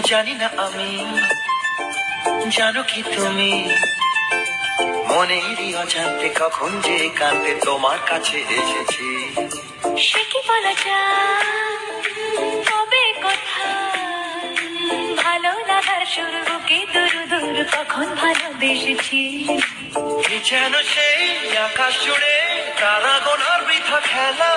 জানি না আমি, জানো কি তুমি, মনেরই অজান্তে কখন যে কাঁদতে তোমার কাছে এসেছি। সে কি বলা যায়, তবে কথা ভালো লাগার শুরু বুকে দূর দূর কখন ভালোবেসেছি। যেন সেই আকাশ জুড়ে তারা গোনার বৃথা খেলা,